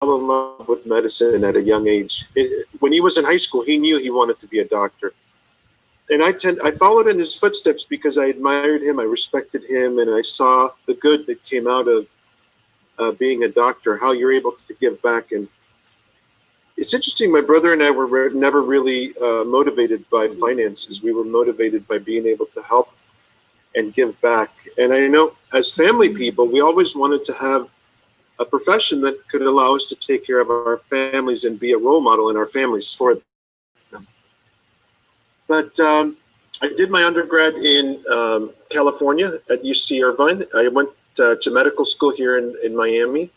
fell in love with medicine at a young age. When he was in high school, he knew he wanted to be a doctor. And I followed in his footsteps because I admired him, I respected him, and I saw the good that came out of being a doctor, how you're able to give back. And it's interesting, my brother and I were never really motivated by finances. We were motivated by being able to help and give back. And I know as family people, we always wanted to have a profession that could allow us to take care of our families and be a role model in our families for them. But I did my undergrad in California at UC Irvine. I went to medical school here in Miami.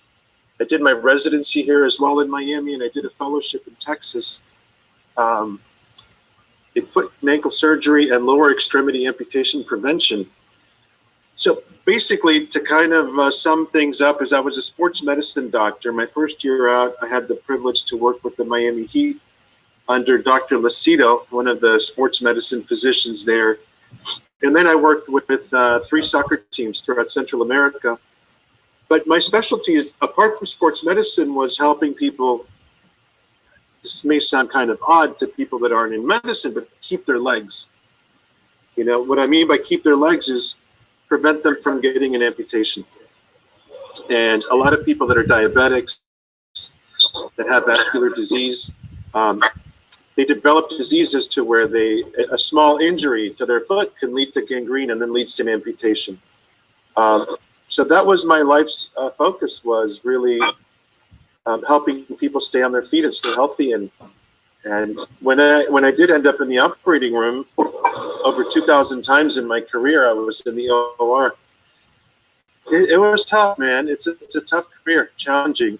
I did my residency here as well in Miami, and I did a fellowship in Texas in foot and ankle surgery and lower extremity amputation prevention. So basically, to kind of sum things up, is I was a sports medicine doctor. My first year out, I had the privilege to work with the Miami Heat under Dr. Lacido, one of the sports medicine physicians there. And then I worked with 3 soccer teams throughout Central America. But my specialty is, apart from sports medicine, was helping people. This may sound kind of odd to people that aren't in medicine, but keep their legs. You know, what I mean by keep their legs is prevent them from getting an amputation. And a lot of people that are diabetics, that have vascular disease, they develop diseases to where a small injury to their foot can lead to gangrene and then leads to an amputation. So that was my life's focus, was really helping people stay on their feet and stay healthy. And when I did end up in the operating room, over 2,000 times in my career, I was in the OR. It was tough, man. It's a tough career, challenging.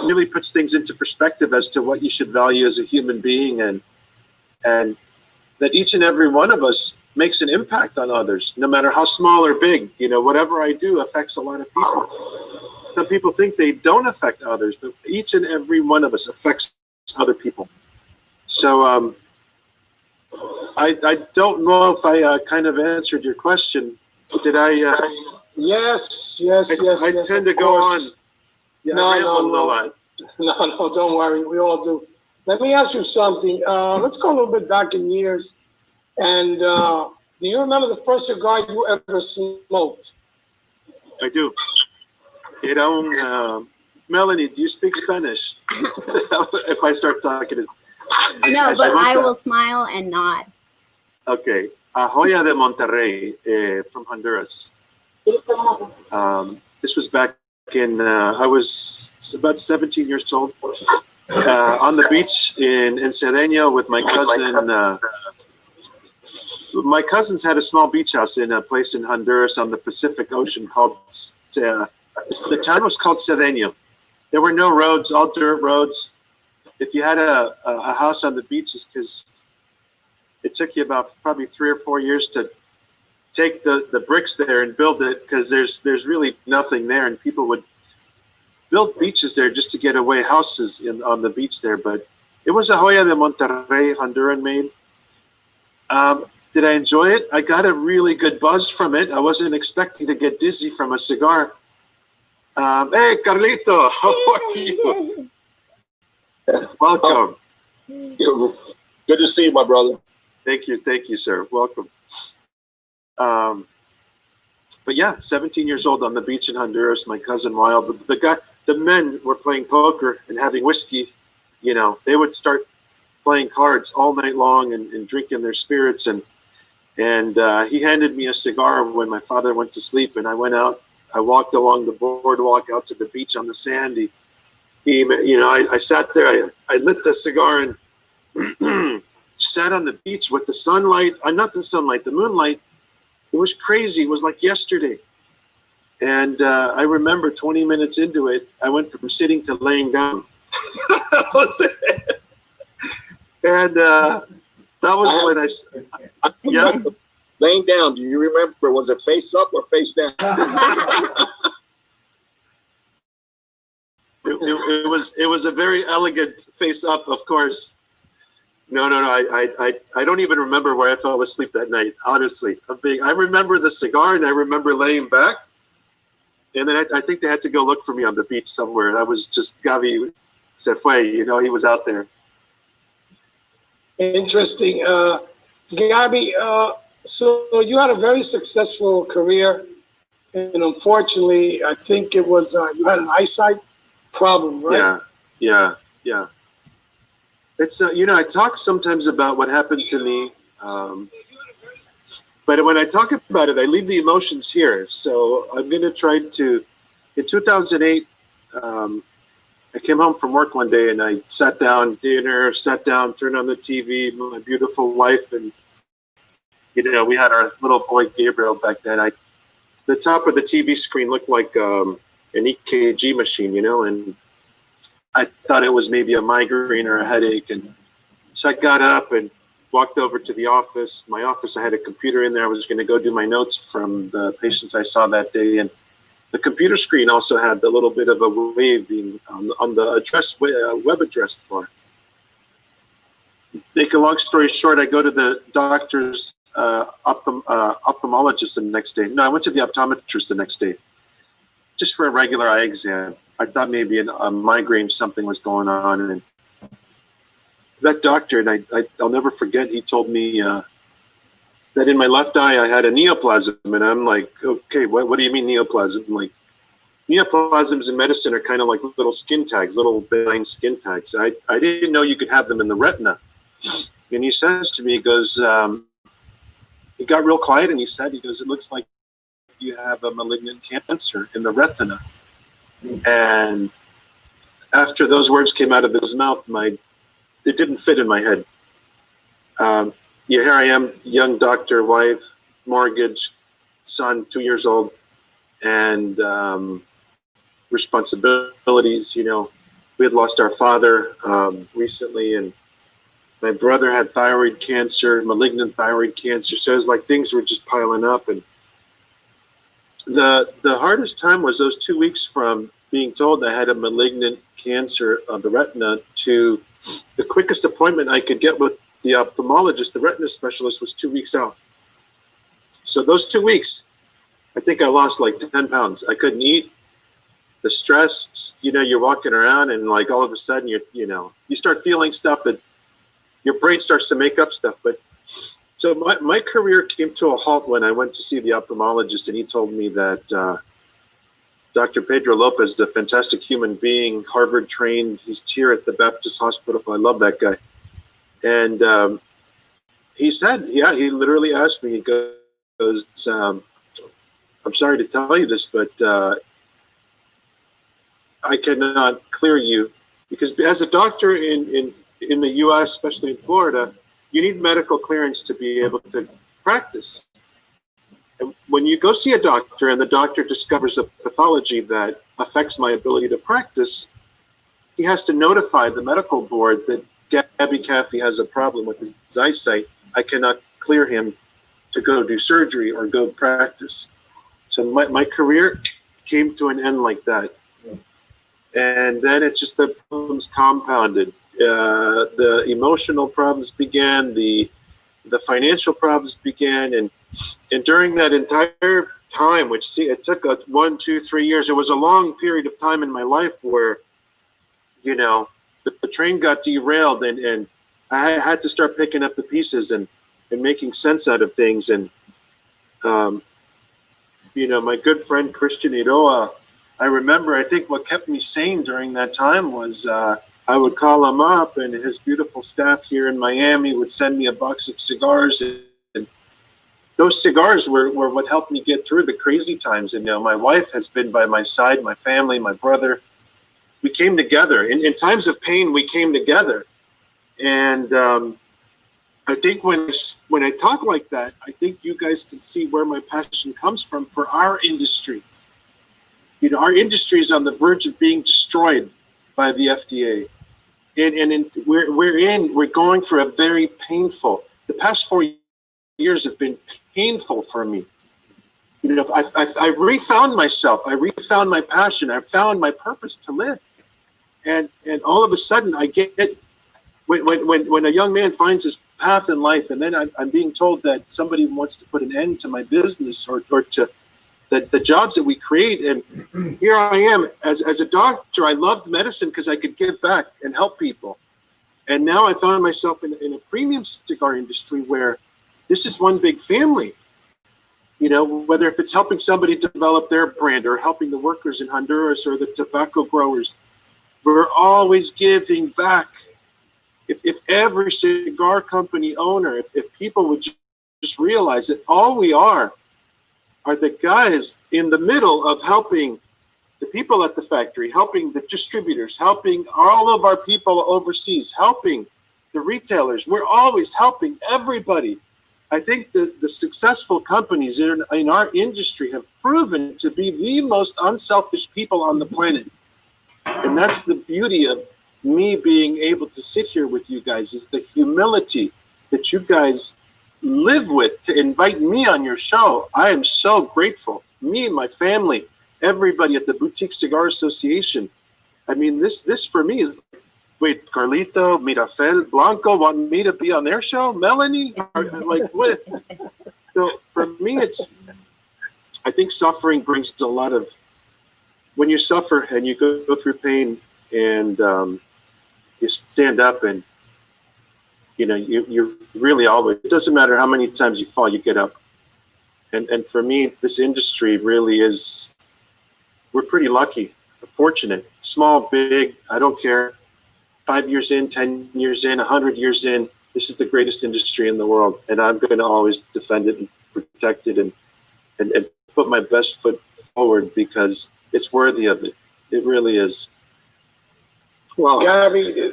Really puts things into perspective as to what you should value as a human being, and that each and every one of us makes an impact on others, no matter how small or big. You know, whatever I do affects a lot of people. Some people think they don't affect others, but each and every one of us affects other people. So I don't know if I kind of answered your question. Did I? Yes. I tend to go on. Yeah, No, don't worry. We all do. Let me ask you something. Let's go a little bit back in years. And do you remember the first cigar you ever smoked? I do. You know, Melanie, do you speak Spanish? If I start talking, no, but I will smile and nod. Okay, Joya de Monterrey from Honduras. This was back in, I was about 17 years old, on the beach in Cedeño with my cousin. My cousins had a small beach house in a place in Honduras on the Pacific Ocean called, the town was called Cedeño. There were no roads, all dirt roads. If you had a house on the beaches, because it took you about probably 3 or 4 years to take the bricks there and build it, because there's really nothing there, and people would build beaches there just to get away houses on the beach there. But it was a Joya de Monterrey, Honduran made. Did I enjoy it? I got a really good buzz from it. I wasn't expecting to get dizzy from a cigar. Hey, Carlito, how are you? Welcome. Good to see you, my brother. Thank you, sir. Welcome. But yeah, 17 years old on the beach in Honduras, my cousin Wild. The men were playing poker and having whiskey. You know, they would start playing cards all night long and drinking their spirits. And he handed me a cigar when my father went to sleep, and I went out. I walked along the boardwalk out to the beach on the sand. I sat there. I lit the cigar and sat on the beach with the sunlight. Not the sunlight, the moonlight. It was crazy. It was like yesterday. And I remember 20 minutes into it, I went from sitting to laying down. And that was when yeah. Laying down, do you remember, was it face up or face down? It was a very elegant face up, of course. No. I don't even remember where I fell asleep that night. Honestly, I remember the cigar and I remember laying back. And then I think they had to go look for me on the beach somewhere. That was just Gaby se fue, he was out there. Interesting. Gaby, so you had a very successful career, and unfortunately, I think it was you had an eyesight problem, right? Yeah. It's I talk sometimes about what happened to me, but when I talk about it, I leave the emotions here. So I'm going to try to. In 2008, I came home from work one day and I sat down, turned on the TV, my beautiful wife, and we had our little boy Gabriel back then. The top of the TV screen looked like an EKG machine, and I thought it was maybe a migraine or a headache. And so I got up and walked over to the office. My office, I had a computer in there. I was going to go do my notes from the patients I saw that day. And the computer screen also had a little bit of a waving on the address, web address bar. Make a long story short, I go to the doctor's ophthalmologist the next day. No, I went to the optometrist the next day, just for a regular eye exam. I thought maybe a migraine, something was going on. And that doctor, and I'll never forget, he told me that in my left eye I had a neoplasm. And I'm like, okay, what do you mean neoplasm? I'm like, neoplasms in medicine are kind of like little skin tags, little benign skin tags. I didn't know you could have them in the retina. And he says to me, he goes, he got real quiet and he goes, it looks like you have a malignant cancer in the retina. And after those words came out of his mouth, it didn't fit in my head. Here I am, young doctor, wife, mortgage, son, 2 years old, and responsibilities. We had lost our father recently, and my brother had thyroid cancer, malignant thyroid cancer. So it was like things were just piling up. And the hardest time was those 2 weeks from being told I had a malignant cancer of the retina to the quickest appointment I could get with the ophthalmologist, the retina specialist, was 2 weeks out. So those 2 weeks, I think I lost like 10 pounds. I couldn't eat. The stress, you're walking around and like all of a sudden you start feeling stuff that your brain starts to make up stuff. But so my career came to a halt when I went to see the ophthalmologist, and he told me that Dr. Pedro Lopez, the fantastic human being, Harvard trained, he's here at the Baptist Hospital. I love that guy. And he said, he literally asked me, he goes, I'm sorry to tell you this, but I cannot clear you, because as a doctor in the U.S., especially in Florida, you need medical clearance to be able to practice. And when you go see a doctor and the doctor discovers a pathology that affects my ability to practice, he has to notify the medical board that Gaby Kafie has a problem with his eyesight. I cannot clear him to go do surgery or go practice. So my career came to an end like that. And then it just, the problems compounded. The emotional problems began, the financial problems began, and during that entire time, which it took 1, 2, 3 years, it was a long period of time in my life where, the train got derailed, and I had to start picking up the pieces and making sense out of things. And my good friend Christian Iroa, I remember, I think what kept me sane during that time was I would call him up, and his beautiful staff here in Miami would send me a box of cigars. And those cigars were what helped me get through the crazy times. And my wife has been by my side, my family, my brother. We came together. In times of pain, we came together. And I think when I talk like that, I think you guys can see where my passion comes from for our industry. Our industry is on the verge of being destroyed by the FDA. And we're going through a very painful, the past 4 years have been painful for me. I refound myself. I refound my passion. I found my purpose to live. And all of a sudden I get it. When a young man finds his path in life, and then I'm being told that somebody wants to put an end to my business or to the jobs that we create. And here I am as a doctor. I loved medicine because I could give back and help people. And now I found myself in a premium cigar industry where this is one big family. You know, whether if it's helping somebody develop their brand or helping the workers in Honduras or the tobacco growers, we're always giving back. If every cigar company owner, if people would just realize that all we are the guys in the middle of helping the people at the factory, helping the distributors, helping all of our people overseas, helping the retailers. We're always helping everybody. I think the successful companies in our industry have proven to be the most unselfish people on the planet. And that's the beauty of me being able to sit here with you guys, is the humility that you guys live with to invite me on your show. I am so grateful. Me and my family, everybody at the Boutique Cigar Association. I mean, this for me is, wait, Carlito, Meerapfel, Blanco want me to be on their show? Melanie? Like, what? So for me, I think suffering brings a lot of, when you suffer and you go through pain and you stand up and, you know, you're really always, it doesn't matter how many times you fall, you get up. And for me, this industry really is, we're pretty lucky, fortunate, small, big, I don't care. 5 years in, 10 years in, 100 years in, this is the greatest industry in the world. And I'm going to always defend it and protect it and put my best foot forward because it's worthy of it. It really is. Well, Gaby,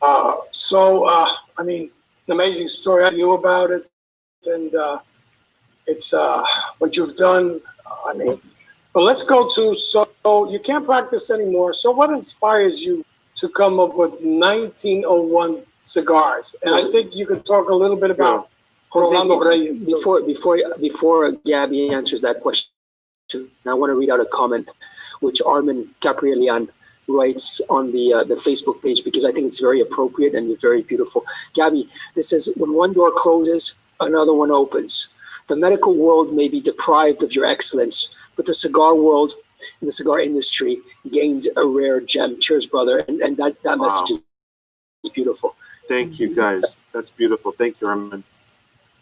I mean, an amazing story. I knew about it, and it's what you've done. I mean, but let's go to, so you can't practice anymore. So what inspires you to come up with 1901 cigars? And I think you could talk a little bit about Rolando Reyes. Before Gaby answers that question, I want to read out a comment which Armin Caprielian writes on the Facebook page, because I think it's very appropriate and it's very beautiful. Gaby, this says, when one door closes, another one opens. The medical world may be deprived of your excellence, but the cigar world and the cigar industry gained a rare gem. Cheers, brother. And that wow. Message is beautiful. Thank you, guys. That's beautiful. Thank you, Armin.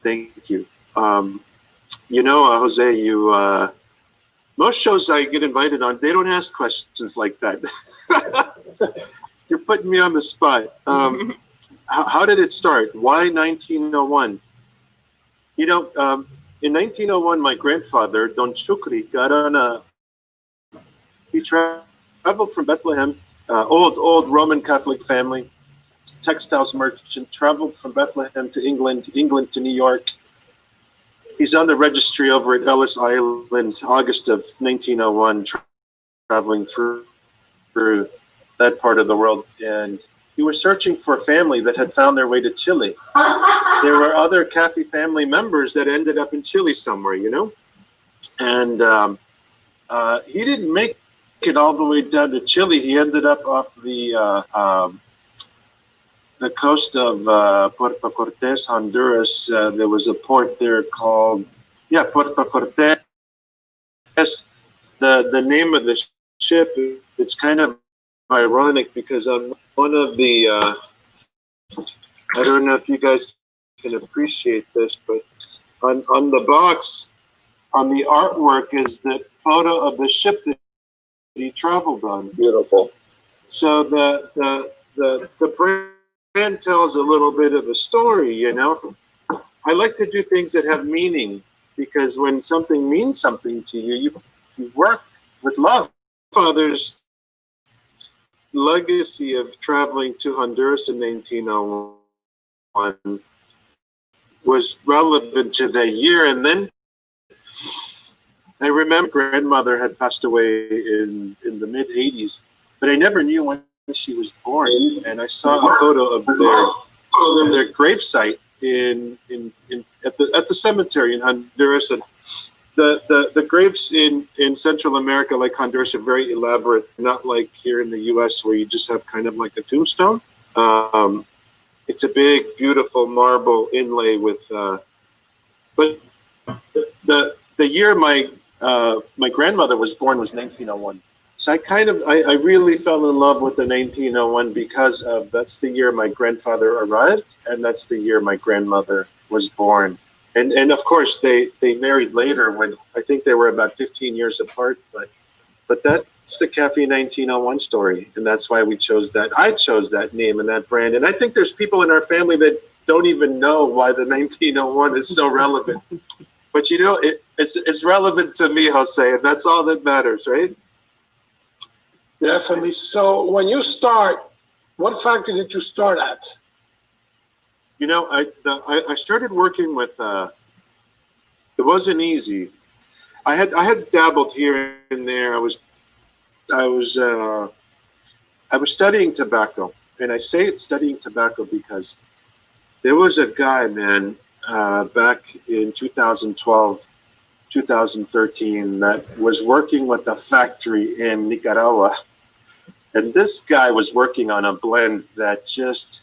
Thank you. You know, Jose, you... most shows I get invited on, they don't ask questions like that. You're putting me on the spot. How did it start? Why 1901? You know, in 1901, my grandfather, Don Chukri, got on he traveled from Bethlehem, old Roman Catholic family, textiles merchant, traveled from Bethlehem to England to New York. He's on the registry over at Ellis Island, August of 1901, traveling through that part of the world. And he was searching for a family that had found their way to Chile. There were other Kafie family members that ended up in Chile somewhere, you know? And he didn't make it all the way down to Chile. He ended up off the coast of Puerto Cortes, Honduras. There was a port there called, Puerto Cortes. The name of the ship, it's kind of ironic because on one of the, I don't know if you guys can appreciate this, but on the box, on the artwork is the photo of the ship that he traveled on. Beautiful. So the brand tells a little bit of a story, you know. I like to do things that have meaning, because when something means something to you, you work with love. Father's legacy of traveling to Honduras in 1901 was relevant to that year. And then I remember grandmother had passed away in the mid 80s, but I never knew when she was born. And I saw a photo of their gravesite at the cemetery in Honduras. And the graves in Central America, like Honduras, are very elaborate, not like here in the US where you just have kind of like a tombstone. It's a big, beautiful marble inlay with, but the year my my grandmother was 1901. So I really fell in love with the 1901 because of that's the year my grandfather arrived, and that's the year my grandmother was born. And of course they married later when I think they were about 15 years apart, but that's the Kafie 1901 story, and that's why we chose that. I chose that name and that brand, and I think there's people in our family that don't even know why the 1901 is so relevant. But you know, it's relevant to me, Jose, and that's all that matters, right? Definitely. So when you start, what factory did you start at? You know, I started working with. It wasn't easy. I had dabbled here and there. I was studying tobacco, and I say it's studying tobacco because there was a guy, man, back in 2012, 2013, that was working with a factory in Nicaragua. And this guy was working on a blend that just,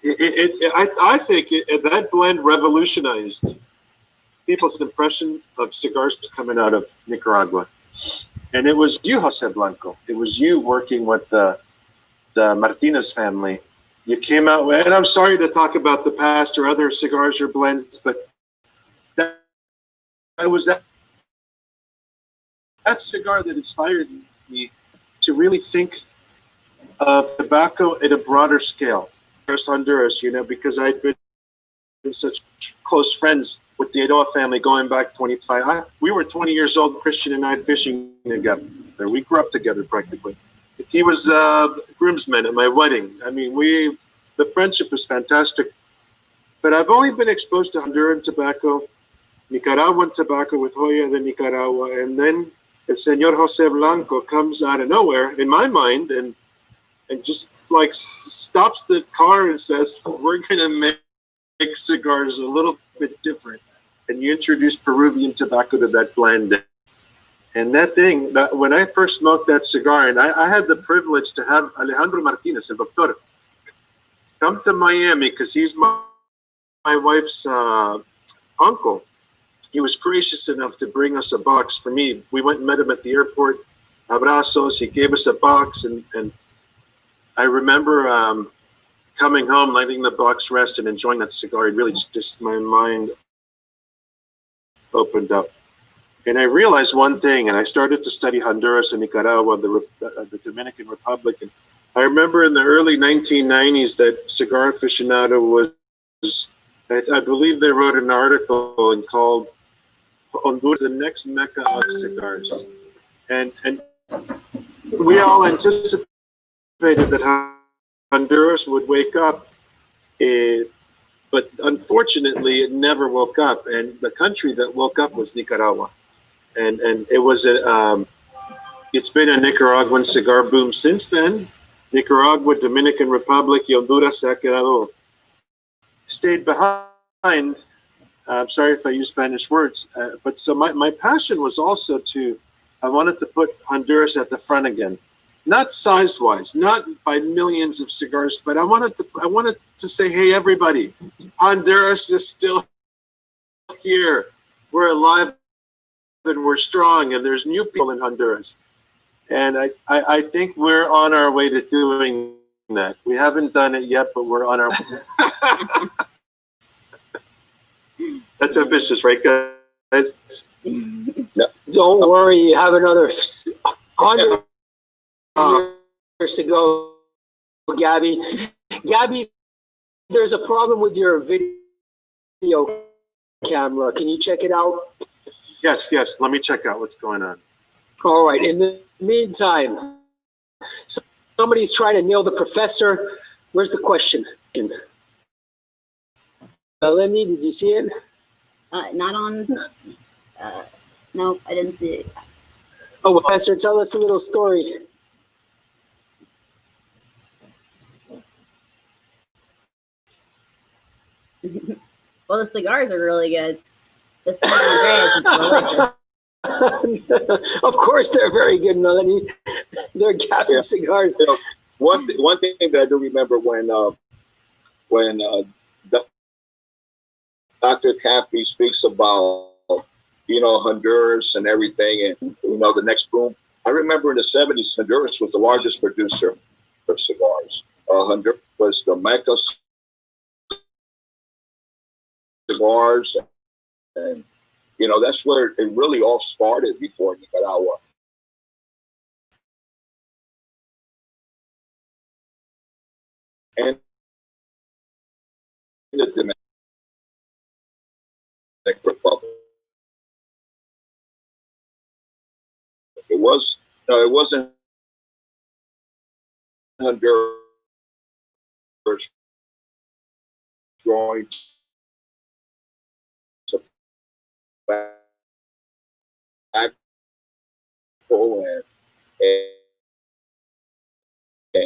I think that blend revolutionized people's impression of cigars coming out of Nicaragua. And it was you, Jose Blanco. It was you working with the Martinez family. You came out with, and I'm sorry to talk about the past or other cigars or blends, but that was that cigar that inspired me to really think of tobacco at a broader scale. Honduras, you know, because I'd been such close friends with the Adoa family going back 25. We were 20 years old, Christian and I, fishing together. We grew up together practically. He was groomsman at my wedding. I mean, the friendship was fantastic. But I've only been exposed to Honduran tobacco, Nicaraguan tobacco with Joya de Nicaragua, and then El Señor Jose Blanco comes out of nowhere in my mind and just like stops the car and says, we're going to make cigars a little bit different. And you introduce Peruvian tobacco to that blend. And that thing, when I first smoked that cigar, and I had the privilege to have Alejandro Martinez, el doctor, come to Miami because he's my wife's uncle. He was gracious enough to bring us a box for me. We went and met him at the airport. Abrazos. He gave us a box, and I remember coming home, letting the box rest, and enjoying that cigar. It really just my mind opened up, and I realized one thing. And I started to study Honduras and Nicaragua, the Dominican Republic. And I remember in the early 1990s that Cigar Aficionado was, I believe they wrote an article and called Honduras, the next Mecca of cigars. And we all anticipated that Honduras would wake up, but unfortunately it never woke up. And the country that woke up was Nicaragua. And it was it's been a Nicaraguan cigar boom since then. Nicaragua, Dominican Republic, y Honduras ha quedado, stayed behind. I'm sorry if I use Spanish words, but so my passion was also I wanted to put Honduras at the front again, not size-wise, not by millions of cigars, but I wanted to say, hey, everybody, Honduras is still here. We're alive and we're strong, and there's new people in Honduras. And I think we're on our way to doing that. We haven't done it yet, but we're on our way. That's ambitious, right, guys? No, don't worry, you have another 100 years to go, Gabby. Gabby, there's a problem with your video camera. Can you check it out? Yes. Let me check out what's going on. All right. In the meantime, somebody's trying to nail the professor. Where's the question? Lenny, did you see it? Not on. No, I didn't see it. Oh, Professor, tell us a little story. Well, the cigars are really good. The San Andreas is delicious. Of course, they're very good, Melanie. They're Kafie cigars. You know, one thing that I do remember when Dr. Kafie speaks about, Honduras and everything, and the next boom. I remember in the 70s, Honduras was the largest producer of cigars. Honduras was the Mecca cigars, and that's where it really all started before Nicaragua. And the Dominican Republic. It wasn't Honduras growing tobacco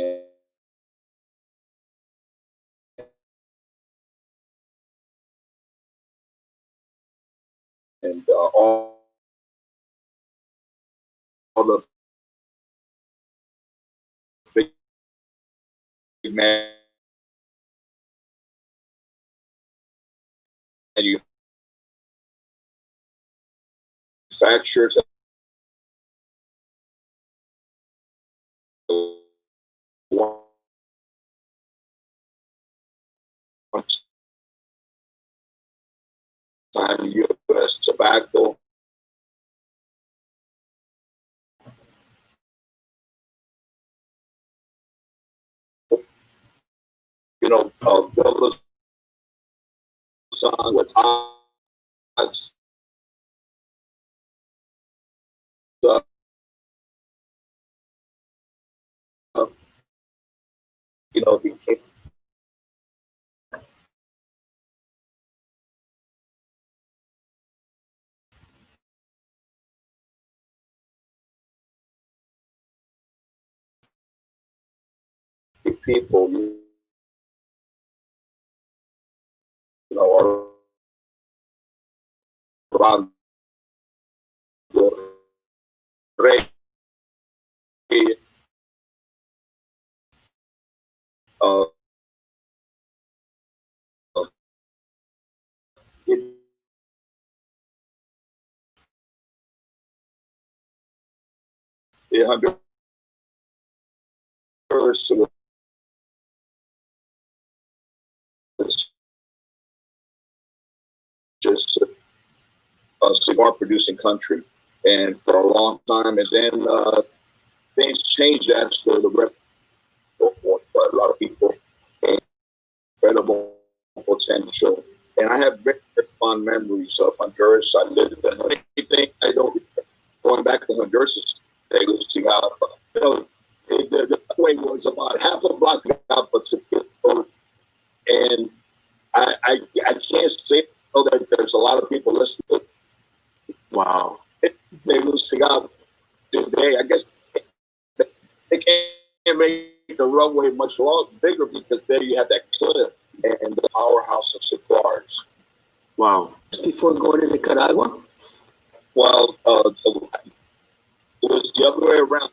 and all the big manufacturers time U.S. tobacco. Build a song with odds. Became people, around the rate, uh, the Honduras was just a cigar producing country, and for a long time, and then things changed as for the rep, so forth. But a lot of people, incredible potential, and I have very fond memories of Honduras. I lived in anything. I don't going back to Honduras. They was the way was about half a block out, but and I can't say that there's a lot of people listening. Wow. They lose cigar today. I guess they can't make the runway much bigger because there you have that cliff and the powerhouse of cigars. Wow. Just before going to Nicaragua? Well, it was the other way around.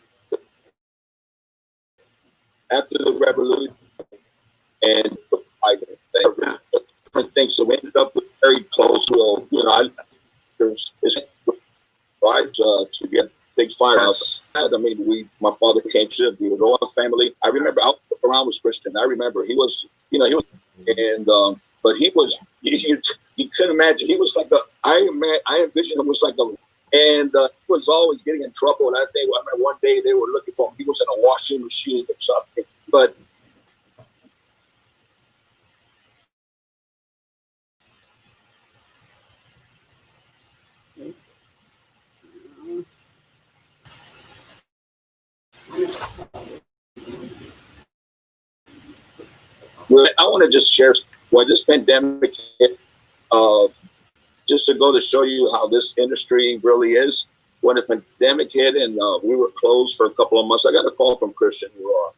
After the revolution, and different things, so we ended up with very close. Well, there's right to get things fired up. I mean, my father came to the Royal family. I remember around was Christian. I remember he was, and but he was, you couldn't imagine. He was like I envisioned him was like and he was always getting in trouble. And I remember one day they were looking for him. He was in a washing machine or something. But I want to just share when this pandemic hit, just to go to show you how this industry really is. When the pandemic hit and we were closed for a couple of months, I got a call from Christian Roar,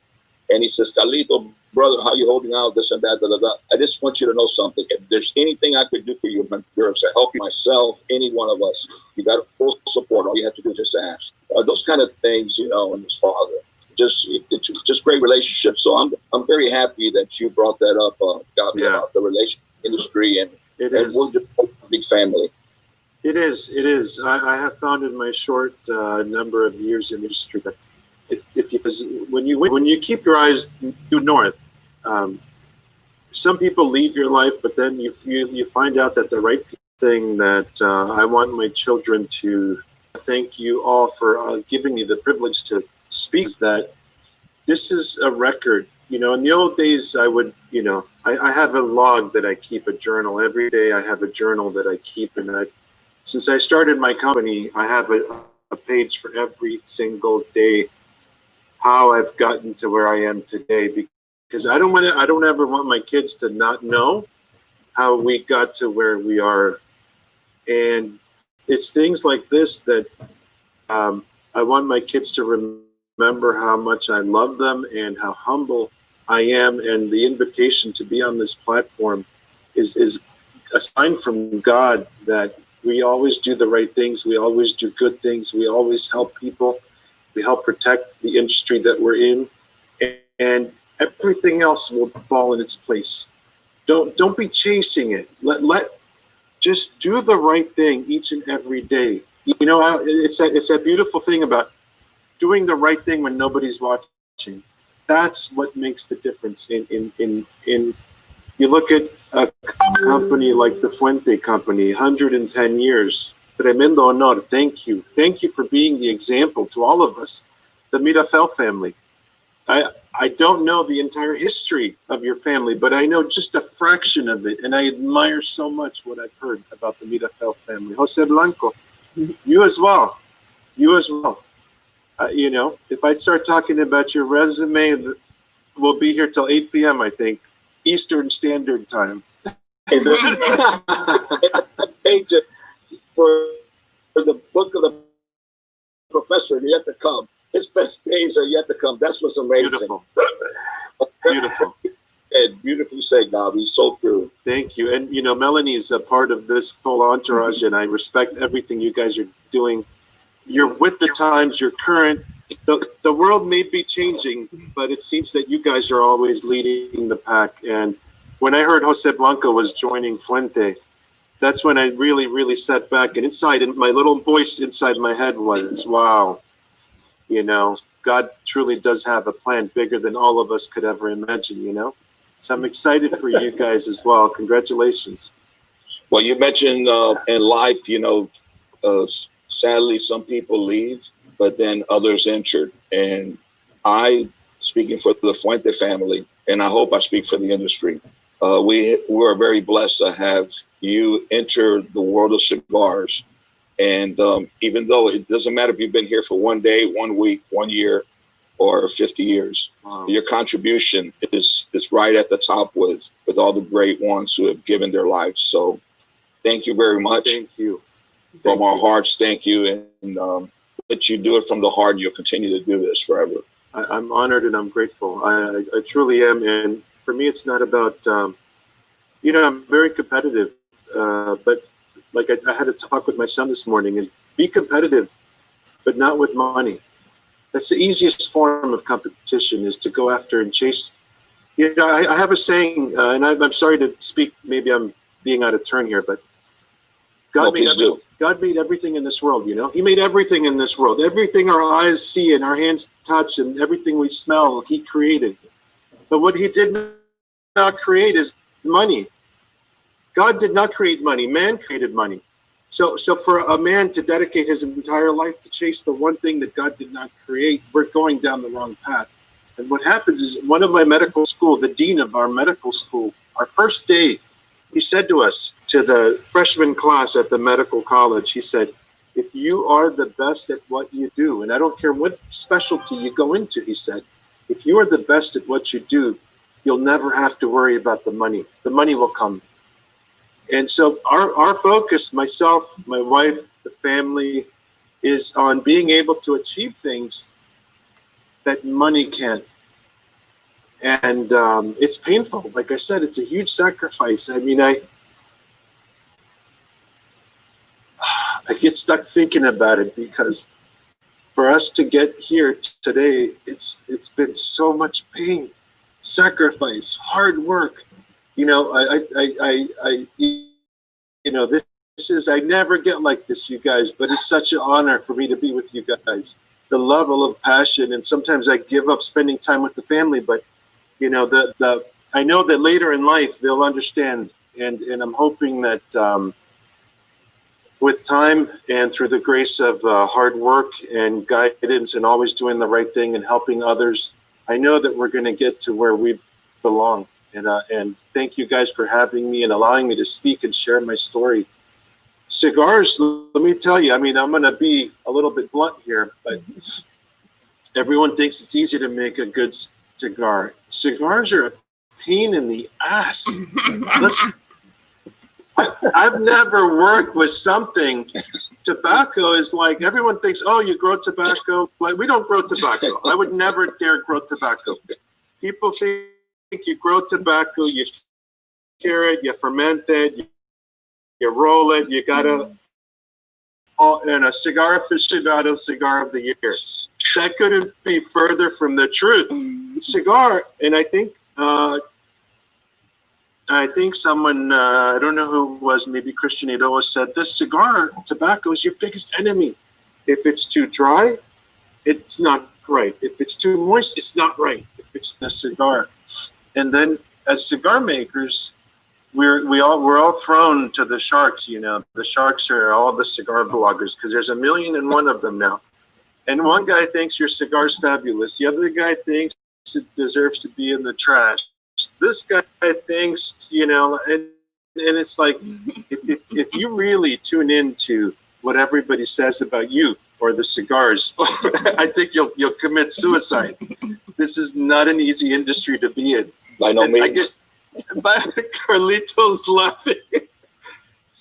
and he says, "Carlito, brother, how you holding out? This and that, da, da, da. I just want you to know something. If there's anything I could do for you, to help you, myself, any one of us, you got full support. All you have to do is just ask." Those kind of things, and his father. It's just great relationships. So I'm very happy that you brought that up, Gaby, about the relationship industry, and we're just a big family. It is. It is. I have found in my short number of years in the industry that if you when you keep your eyes due north, um, some people leave your life, but then you find out that the right thing that I want my children to thank you all for giving me the privilege to speak is that this is a record. You know, in the old days, I would, I have a log that I keep, a journal. Every day I have a journal that I keep. And since I started my company, I have a page for every single day how I've gotten to where I am today. Because I don't ever want my kids to not know how we got to where we are. And it's things like this that I want my kids to remember how much I love them and how humble I am. And the invitation to be on this platform is a sign from God that we always do the right things. We always do good things. We always help people. We help protect the industry that we're in. And everything else will fall in its place. Don't be chasing it. Just do the right thing each and every day. You know, it's that beautiful thing about doing the right thing when nobody's watching. That's what makes the difference. In you look at a company like the Fuente company, 110 years. Tremendo honor. Thank you. Thank you for being the example to all of us, the Meerapfel family. I don't know the entire history of your family, but I know just a fraction of it, and I admire so much what I've heard about the Meerapfel family. Jose Blanco, you as well. You as well. You know, if I'd start talking about your resume, we'll be here till 8 p.m., I think, Eastern Standard Time. And the page for the book of the professor yet to come. His best days are yet to come. That's what's amazing. Beautiful. Beautiful. And beautifully said, Gaby. So true. Thank you. And, you know, Melanie's a part of this whole entourage, and I respect everything you guys are doing. You're with the times, you're current. The world may be changing, but it seems that you guys are always leading the pack. And when I heard Jose Blanco was joining Fuente, that's when I really, really sat back, and my little voice inside my head was, wow, you know, God truly does have a plan bigger than all of us could ever imagine, you know? So I'm excited for you guys as well. Congratulations. Well, you mentioned in life, you know, sadly, some people leave, but then others enter. And I, speaking for the Fuente family, and I hope I speak for the industry, we are very blessed to have you enter the world of cigars. And even though it doesn't matter if you've been here for 1 day, 1 week, 1 year, or 50 years, wow, your contribution is right at the top with all the great ones who have given their lives. So thank you very much. Thank you. From our hearts, thank you. And let you do it from the heart, and you'll continue to do this forever. I'm honored and I'm grateful. I truly am. And for me, it's not about, you know, I'm very competitive, but like I had a talk with my son this morning, is be competitive, but not with money. That's the easiest form of competition, is to go after and chase. You know, I have a saying, and I'm sorry to speak, maybe I'm being out of turn here, but God made everything in this world, you know? He made everything in this world. Everything our eyes see and our hands touch and everything we smell, he created. But what he did not create is money. God did not create money. Man created money. So for a man to dedicate his entire life to chase the one thing that God did not create, we're going down the wrong path. And what happens is, one of my medical school, the dean of our medical school, our first day, he said to us, to the freshman class at the medical college, he said, if you are the best at what you do, and I don't care what specialty you go into, he said, if you are the best at what you do, you'll never have to worry about the money. The money will come. And so our focus, myself, my wife, the family, is on being able to achieve things that money can't. And it's painful. Like I said, it's a huge sacrifice. I mean, I get stuck thinking about it, because for us to get here today, it's been so much pain, sacrifice, hard work. You know, you know, this I never get like this, you guys, but it's such an honor for me to be with you guys. The level of passion, and sometimes I give up spending time with the family, but you know, I know that later in life they'll understand, and I'm hoping that with time and through the grace of hard work and guidance and always doing the right thing and helping others, I know that we're going to get to where we belong. And thank you guys for having me and allowing me to speak and share my story. Cigars, let me tell you, I mean, I'm going to be a little bit blunt here, but everyone thinks it's easy to make a good cigar. Cigars are a pain in the ass. I've never worked with something. Tobacco is like, everyone thinks, oh, you grow tobacco. Like, we don't grow tobacco. I would never dare grow tobacco. People think you grow tobacco, you cure it, you ferment it, you roll it, you gotta, and a cigar aficionado cigar of the year. That couldn't be further from the truth. Cigar, and I think someone, I don't know who it was, maybe Christian Idoa said this: cigar tobacco is your biggest enemy. If it's too dry, it's not right. If it's too moist, it's not right. If it's a cigar. And then as cigar makers, we're all thrown to the sharks, you know. The sharks are all the cigar bloggers, because there's 1,000,001 of them now. And one guy thinks your cigar's fabulous. The other guy thinks it deserves to be in the trash. This guy thinks, you know, and it's like, if you really tune into what everybody says about you or the cigars, I think you'll commit suicide. This is not an easy industry to be in. By no means. But Carlito's laughing.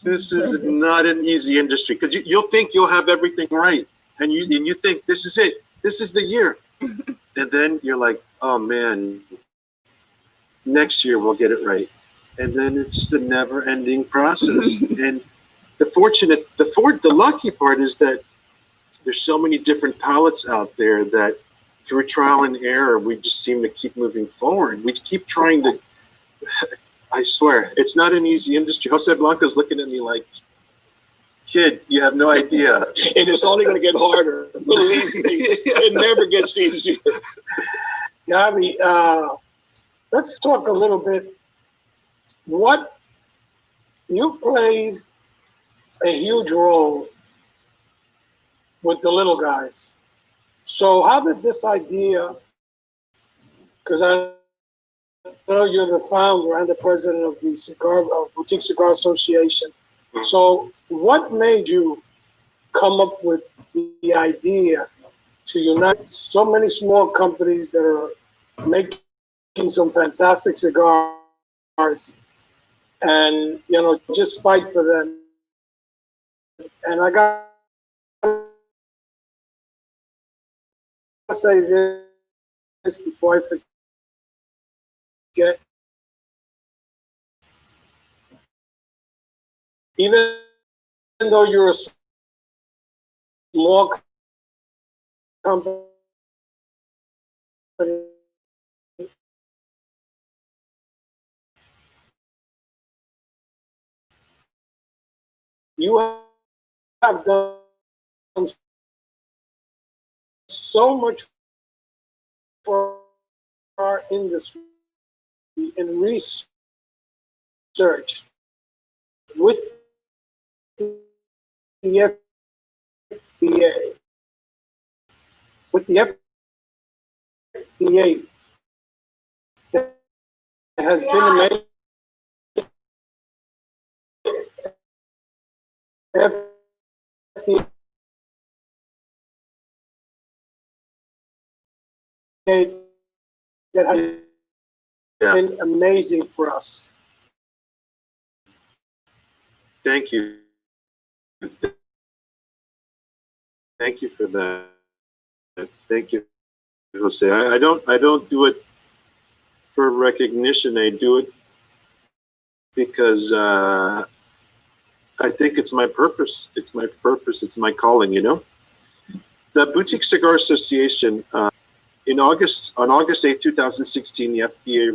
This is not an easy industry, because you'll think you'll have everything right, and you think this is it. This is the year, and then you're like, oh man, next year we'll get it right, and then it's the never-ending process. And the lucky part is that there's so many different palettes out there that through trial and error, we just seem to keep moving forward. We keep trying to. I swear, it's not an easy industry. Jose Blanco's looking at me like, kid, you have no idea. And it's only going to get harder. Believe me, it never gets easier. Gaby, let's talk a little bit. What you played a huge role with the little guys. So how did this idea, because I know you're the founder and the president of the Boutique Cigar Association. So what made you come up with the idea to unite so many small companies that are making some fantastic cigars and, you know, just fight for them? And I got to say this before I forget. Even though you're a small company, you have done so much for our industry in research with the FDA. With the FDA, it has been amazing. FDA that has been amazing for us. Thank you. Thank you for that. Thank you, Jose. I don't do it for recognition. I do it because I think it's my purpose. It's my purpose. It's my calling, you know? The Boutique Cigar Association, on August 8, 2016, the FDA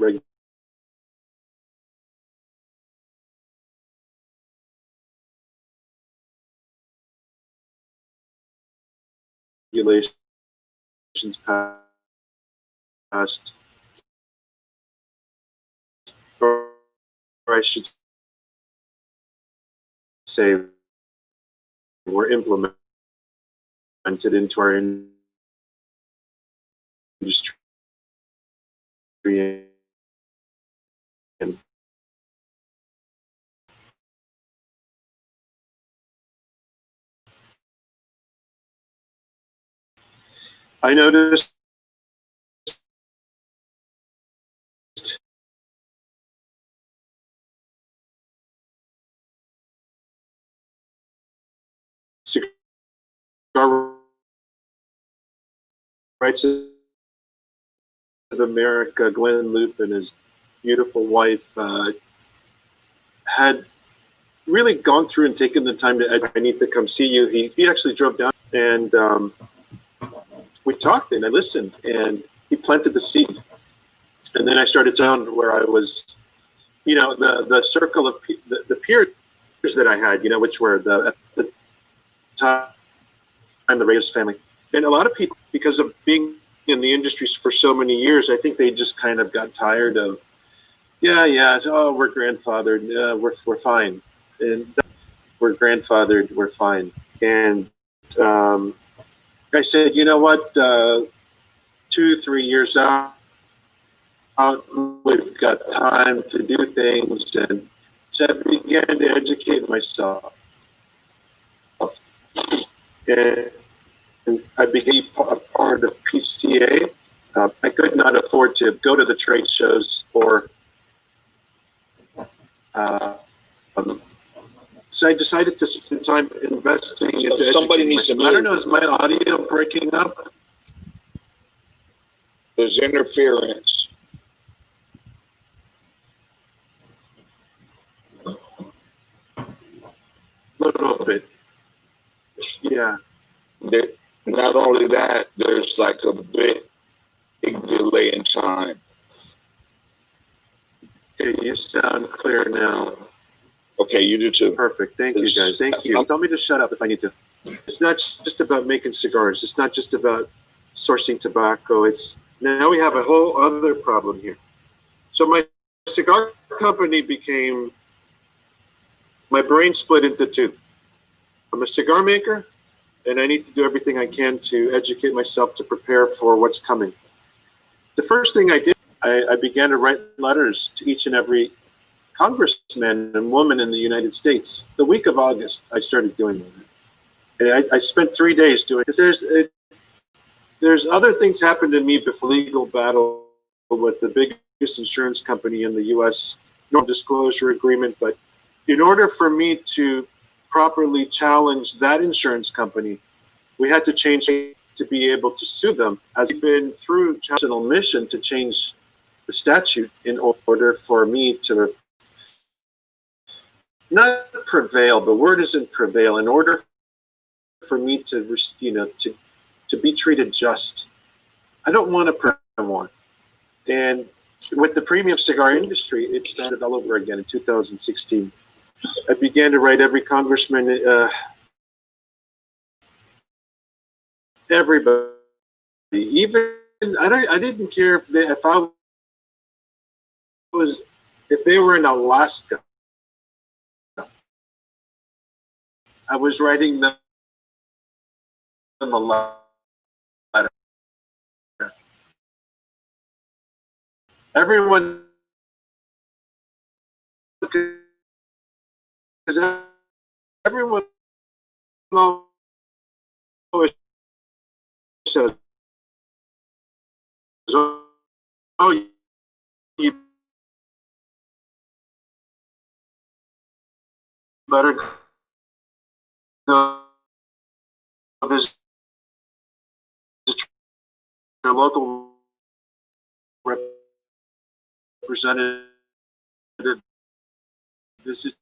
regulations passed, or I should say, were implemented into our industry. And I noticed cigar rights of America, Glenn Loop and his beautiful wife had really gone through and taken the time to, I need to come see you. He actually drove down and we talked and I listened and he planted the seed. And then I started down where I was, you know, the circle of the peers that I had, you know, which were at the time, the Reyes family. And a lot of people, because of being in the industry for so many years, I think they just kind of got tired of, oh, we're grandfathered, we're fine. And we're grandfathered, we're fine. And I said, you know what, 2-3 years out, we've got time to do things. And so I began to educate myself. And I became a part of PCA. I could not afford to go to the trade shows or so I decided to spend time investing into somebody educating needs to myself. I don't know, move. is my audio breaking up? There's interference. A little bit. Yeah. Not only that, there's like a big delay in time. Okay, you sound clear now. Okay, you do too. Perfect. Thank you, guys. Thank you. Tell me to shut up if I need to. It's not just about making cigars. It's not just about sourcing tobacco. It's now we have a whole other problem here. So my cigar company became, my brain split into two. I'm a cigar maker, and I need to do everything I can to educate myself to prepare for what's coming. The first thing I did, I began to write letters to each and every congressman and woman in the United States. The week of August, I started doing that. And I spent 3 days doing it. Because there's other things happened to me before legal battle with the biggest insurance company in the U.S. non-disclosure agreement. But in order for me to properly challenge that insurance company, we had to change to be able to sue them. As we've been through national mission to change the statute in order for me to not prevail. The word isn't prevail. In order for me to, to be treated just, I don't want to prevail more. And with the premium cigar industry, it started all over again in 2016. I began to write every congressman, everybody, even I didn't care if they were in Alaska. I was writing them a letter. Everyone, because everyone always says, "Oh, you better go visit your local representative, visit